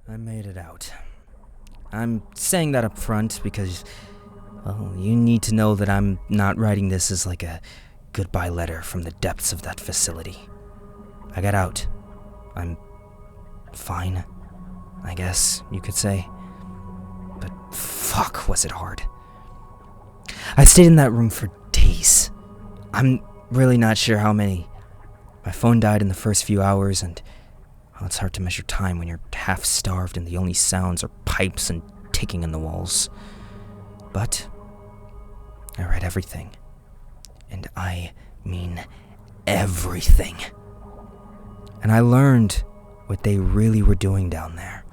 I made it out. I'm saying that up front because, well, you need to know that I'm not writing this as like a goodbye letter from the depths of that facility. I got out. I'm fine, I guess you could say. But fuck, was it hard. I stayed in that room for days. I'm really not sure how many. My phone died in the first few hours, and well, it's hard to measure time when you're half-starved and the only sounds are pipes and ticking in the walls. But I read everything. And I mean everything. And I learned what they really were doing down there.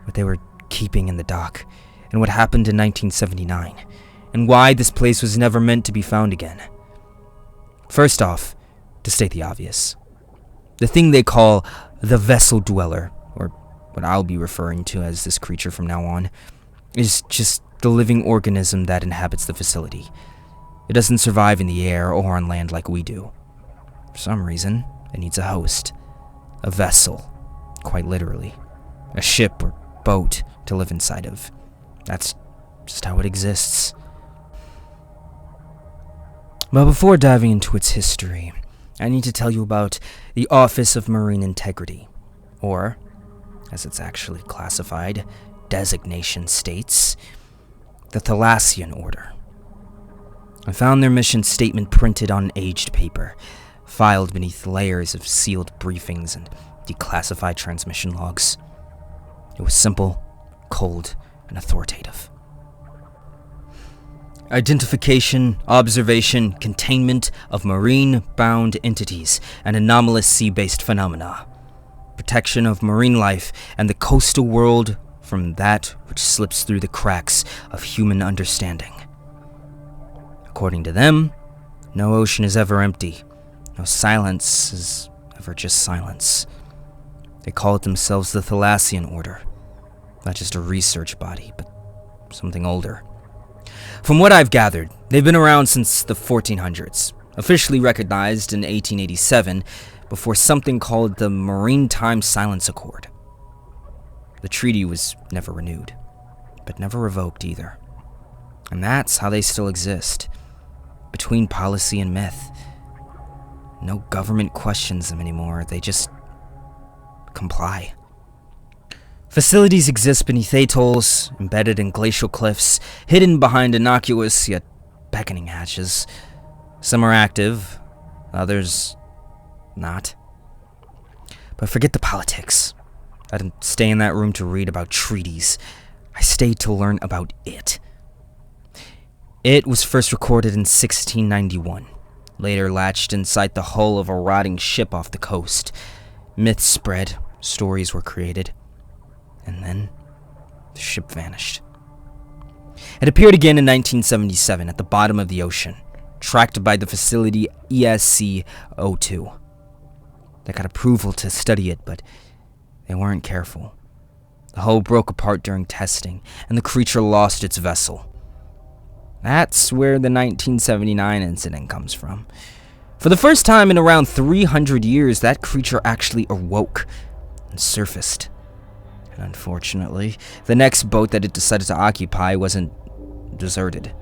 What they were keeping in the dock. And what happened in 1979. And why this place was never meant to be found again. First off, to state the obvious, the thing they call the vessel dweller, or what I'll be referring to as this creature from now on, is just the living organism that inhabits the facility. It doesn't survive in the air or on land like we do. For some reason, it needs a host. A vessel, quite literally. A ship or boat to live inside of. That's just how it exists. But before diving into its history, I need to tell you about the Office of Marine Integrity, or, as it's actually classified, designation states, the Thalassian Order. I found their mission statement printed on aged paper, filed beneath layers of sealed briefings and declassified transmission logs. It was simple, cold, and authoritative. Identification, observation, containment of marine-bound entities and anomalous sea-based phenomena. Protection of marine life and the coastal world from that which slips through the cracks of human understanding. According to them, no ocean is ever empty. No silence is ever just silence. They call it themselves the Thalassian Order. Not just a research body, but something older. From what I've gathered, they've been around since the 1400s, officially recognized in 1887 before something called the Maritime Silence Accord. The treaty was never renewed, but never revoked either. And that's how they still exist, between policy and myth. No government questions them anymore, they just comply. Facilities exist beneath atolls, embedded in glacial cliffs, hidden behind innocuous yet beckoning hatches. Some are active, others not. But forget the politics. I didn't stay in that room to read about treaties. I stayed to learn about it. It was first recorded in 1691, later latched inside the hull of a rotting ship off the coast. Myths spread, stories were created. And then, the ship vanished. It appeared again in 1977 at the bottom of the ocean, tracked by the facility ESC-02. They got approval to study it, but they weren't careful. The hull broke apart during testing, and the creature lost its vessel. That's where the 1979 incident comes from. For the first time in around 300 years, that creature actually awoke and surfaced. Unfortunately, the next boat that it decided to occupy wasn't deserted.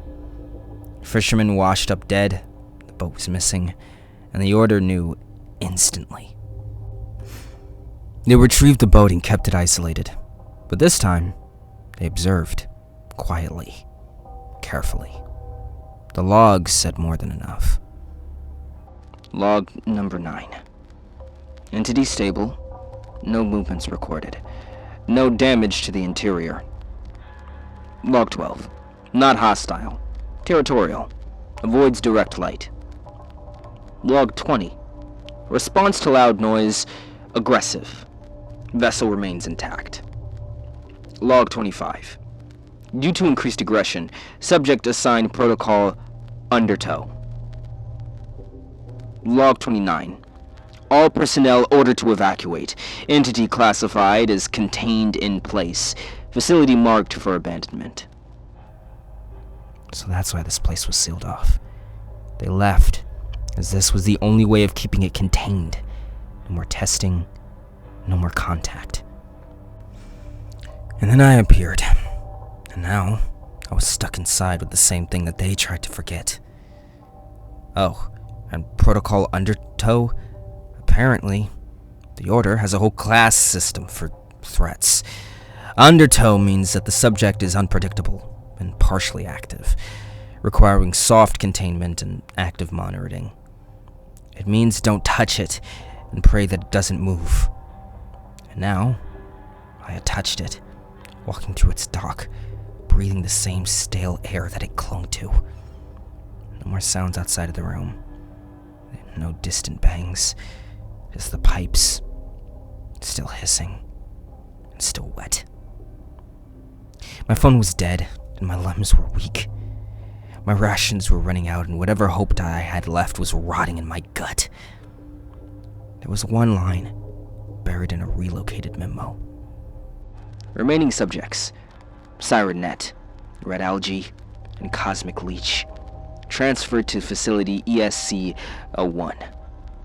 Fishermen washed up dead, the boat was missing, and the Order knew instantly. They retrieved the boat and kept it isolated, but this time, they observed, quietly, carefully. The logs said more than enough. Log number 9. Entity stable, no movements recorded. No damage to the interior. Log 12. Not hostile. Territorial. Avoids direct light. Log 20. Response to loud noise. Aggressive. Vessel remains intact. Log 25. Due to increased aggression, subject assigned protocol Undertow. Log 29. All personnel ordered to evacuate. Entity classified as contained in place. Facility marked for abandonment. So that's why this place was sealed off. They left, as this was the only way of keeping it contained. No more testing, no more contact. And then I appeared. And now, I was stuck inside with the same thing that they tried to forget. Oh, and Protocol Undertow? Apparently, the Order has a whole class system for threats. Undertow means that the subject is unpredictable and partially active, requiring soft containment and active monitoring. It means don't touch it and pray that it doesn't move. And now, I had touched it, walking through its dock, breathing the same stale air that it clung to. No more sounds outside of the room. No distant bangs, just the pipes, still hissing and still wet. My phone was dead, and my limbs were weak. My rations were running out, and whatever hope I had left was rotting in my gut. There was one line buried in a relocated memo. Remaining subjects: Siren Net, Red Algae, and Cosmic Leech. Transferred to facility ESC-01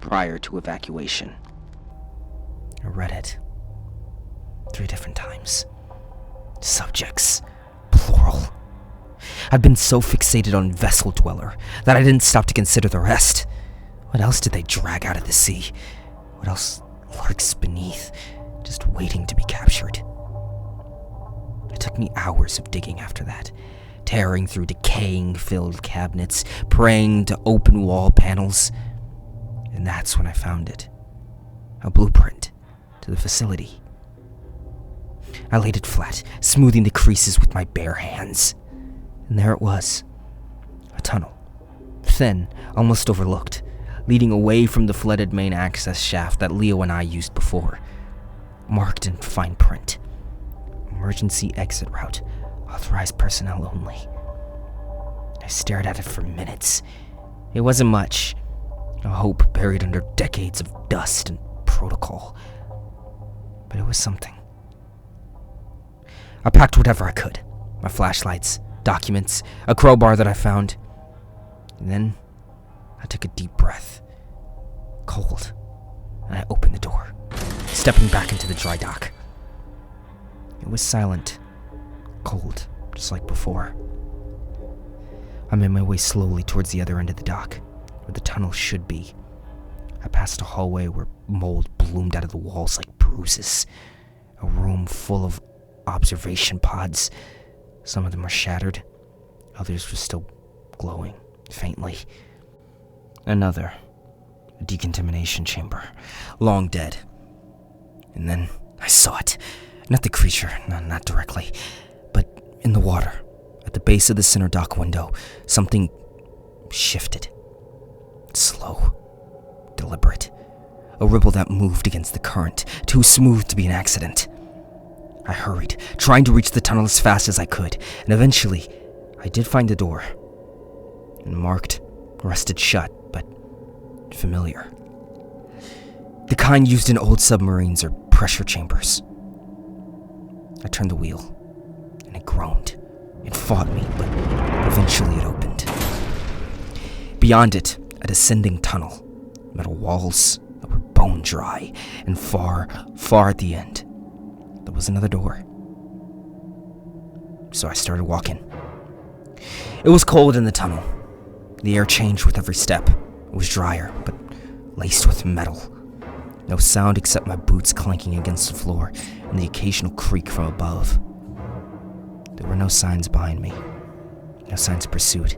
prior to evacuation. I read it 3 different times. Subjects, plural. I'd been so fixated on Vessel Dweller that I didn't stop to consider the rest. What else did they drag out of the sea? What else lurks beneath, just waiting to be captured? It took me hours of digging after that, tearing through decaying filled cabinets, praying to open wall panels. And that's when I found it. A blueprint to the facility. I laid it flat, smoothing the creases with my bare hands. And there it was. A tunnel. Thin, almost overlooked, leading away from the flooded main access shaft that Leo and I used before. Marked in fine print. Emergency exit route. Authorized personnel only. I stared at it for minutes. It wasn't much. A hope buried under decades of dust and protocol. But it was something. I packed whatever I could. My flashlights, documents, a crowbar that I found. And then I took a deep breath. Cold. And I opened the door, stepping back into the dry dock. It was silent. Cold, just like before. I made my way slowly towards the other end of the dock, where the tunnel should be. I passed a hallway where mold bloomed out of the walls like bruises. A room full of observation pods. Some of them were shattered. Others were still glowing, faintly. Another. A decontamination chamber. Long dead. And then I saw it. Not the creature, not directly. In the water, at the base of the center dock window, something shifted. Slow, deliberate. A ripple that moved against the current, too smooth to be an accident. I hurried, trying to reach the tunnel as fast as I could, and eventually, I did find the door. Marked, rusted shut, but familiar. The kind used in old submarines or pressure chambers. I turned the wheel. And it groaned. It fought me, but eventually it opened. Beyond it, a descending tunnel. Metal walls that were bone dry, and far, far at the end, there was another door. So I started walking. It was cold in the tunnel. The air changed with every step. It was drier, but laced with metal. No sound except my boots clanking against the floor and the occasional creak from above. There were no signs behind me, no signs of pursuit,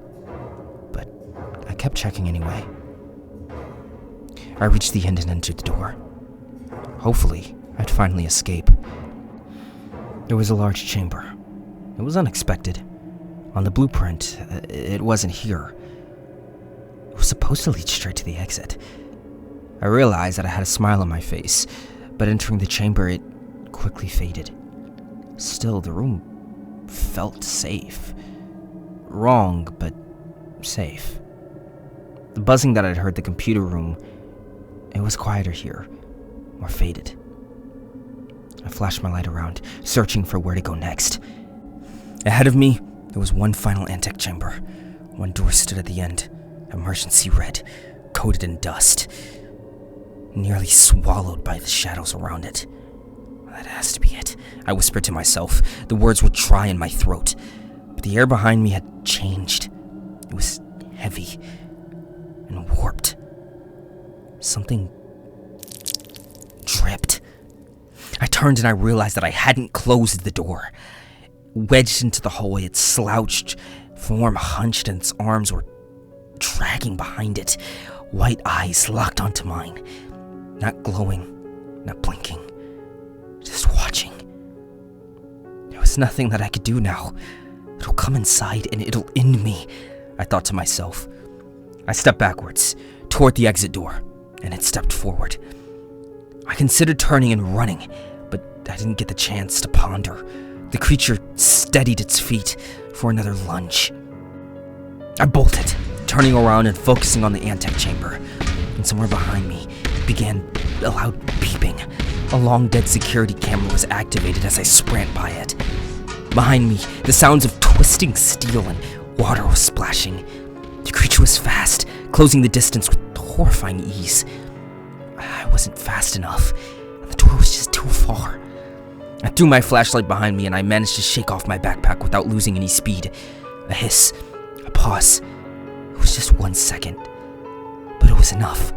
but I kept checking anyway. I reached the end and entered the door. Hopefully, I'd finally escape. There was a large chamber. It was unexpected. On the blueprint, it wasn't here. It was supposed to lead straight to the exit. I realized that I had a smile on my face, but entering the chamber, it quickly faded. Still, the room felt safe. Wrong, but safe. The buzzing that I'd heard in the computer room, it was quieter here, more faded. I flashed my light around, searching for where to go next. Ahead of me, there was one final intake chamber. One door stood at the end, emergency red, coated in dust, nearly swallowed by the shadows around it. That has to be it, I whispered to myself. The words were dry in my throat, but the air behind me had changed. It was heavy and warped. Something dripped. I turned and I realized that I hadn't closed the door. Wedged into the hallway, its slouched form hunched and its arms were dragging behind it. White eyes locked onto mine. Not glowing, not blinking. Just watching. There was nothing that I could do now. It'll come inside and it'll end me, I thought to myself. I stepped backwards, toward the exit door, and it stepped forward. I considered turning and running, but I didn't get the chance to ponder. The creature steadied its feet for another lunge. I bolted, turning around and focusing on the antechamber, and somewhere behind me began a loud beeping. A long-dead security camera was activated as I sprint by it. Behind me, the sounds of twisting steel and water was splashing. The creature was fast, closing the distance with horrifying ease. I wasn't fast enough, and the door was just too far. I threw my flashlight behind me and I managed to shake off my backpack without losing any speed. A hiss, a pause. It was just 1 second, but it was enough.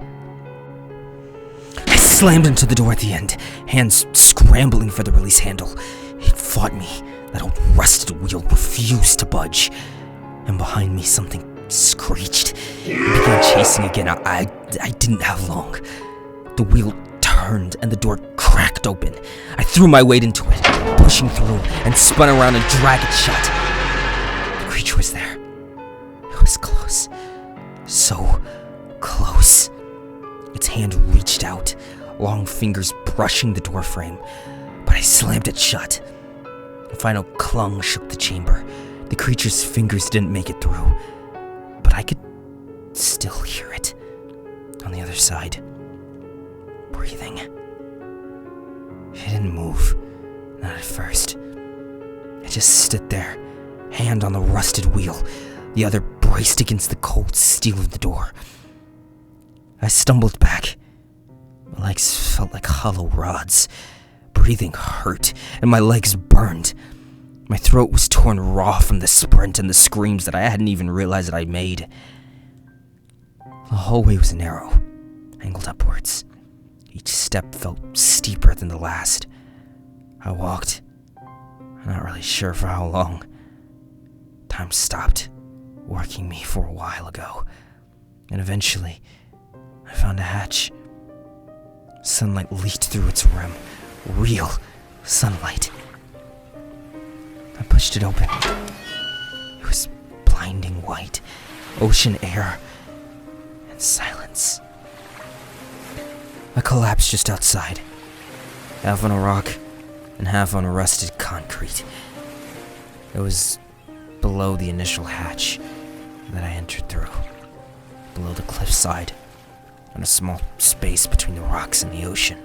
I slammed into the door at the end, hands scrambling for the release handle. It fought me. That old rusted wheel refused to budge. And behind me something screeched. It began chasing again. I didn't have long. The wheel turned and the door cracked open. I threw my weight into it, pushing through, and spun around and dragged it shut. The creature was there. It was close. So close. Its hand reached out, long fingers brushing the door frame, but I slammed it shut. A final clung shook the chamber. The creature's fingers didn't make it through, but I could still hear it on the other side. Breathing. It didn't move, not at first. It just stood there, hand on the rusted wheel, the other braced against the cold steel of the door. I stumbled back. My legs felt like hollow rods. Breathing hurt, and my legs burned. My throat was torn raw from the sprint and the screams that I hadn't even realized that I made. The hallway was narrow, angled upwards. Each step felt steeper than the last. I walked, not really sure for how long. Time stopped working me for a while ago, and eventually I found a hatch. Sunlight leaked through its rim. Real sunlight. I pushed it open. It was blinding white, ocean air, and silence. I collapsed just outside, half on a rock and half on rusted concrete. It was below the initial hatch that I entered through, below the cliffside, on a small space between the rocks and the ocean.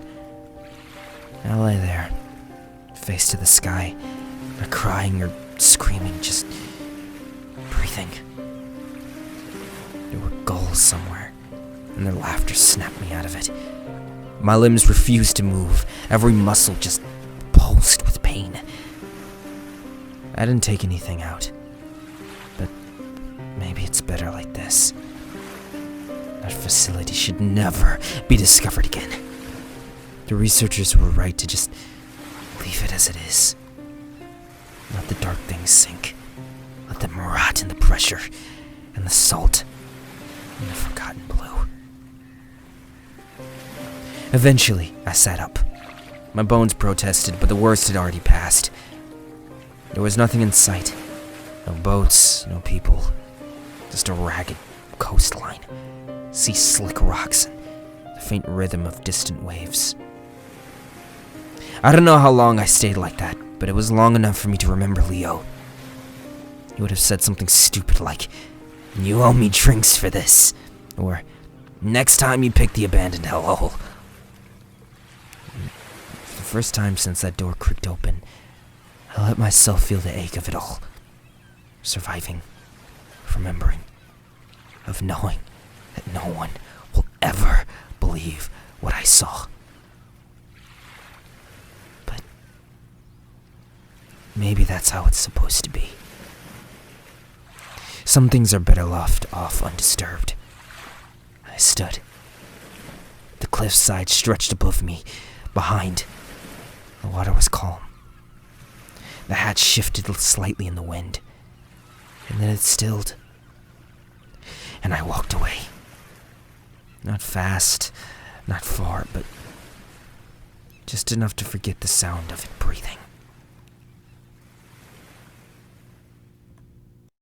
I lay there, face to the sky, not crying or screaming, just breathing. There were gulls somewhere, and their laughter snapped me out of it. My limbs refused to move, every muscle just pulsed with pain. I didn't take anything out, but maybe it's better like this. That facility should never be discovered again. The researchers were right to just leave it as it is. Let the dark things sink. Let them rot in the pressure and the salt and the forgotten blue. Eventually, I sat up. My bones protested, but the worst had already passed. There was nothing in sight. No boats, no people. Just a ragged coastline. Sea slick rocks and the faint rhythm of distant waves. I don't know how long I stayed like that, but it was long enough for me to remember Leo. He would have said something stupid like, "You owe me drinks for this," or "Next time you pick the abandoned hellhole." For the first time since that door creaked open, I let myself feel the ache of it all. Surviving, of remembering, of knowing that no one will ever believe what I saw. But Maybe that's how it's supposed to be. Some things are better left off undisturbed. I stood. The cliffside stretched above me. Behind, the water was calm. The hatch shifted slightly in the wind, and then it stilled. And I walked away. Not fast, not far, but just enough to forget the sound of it breathing.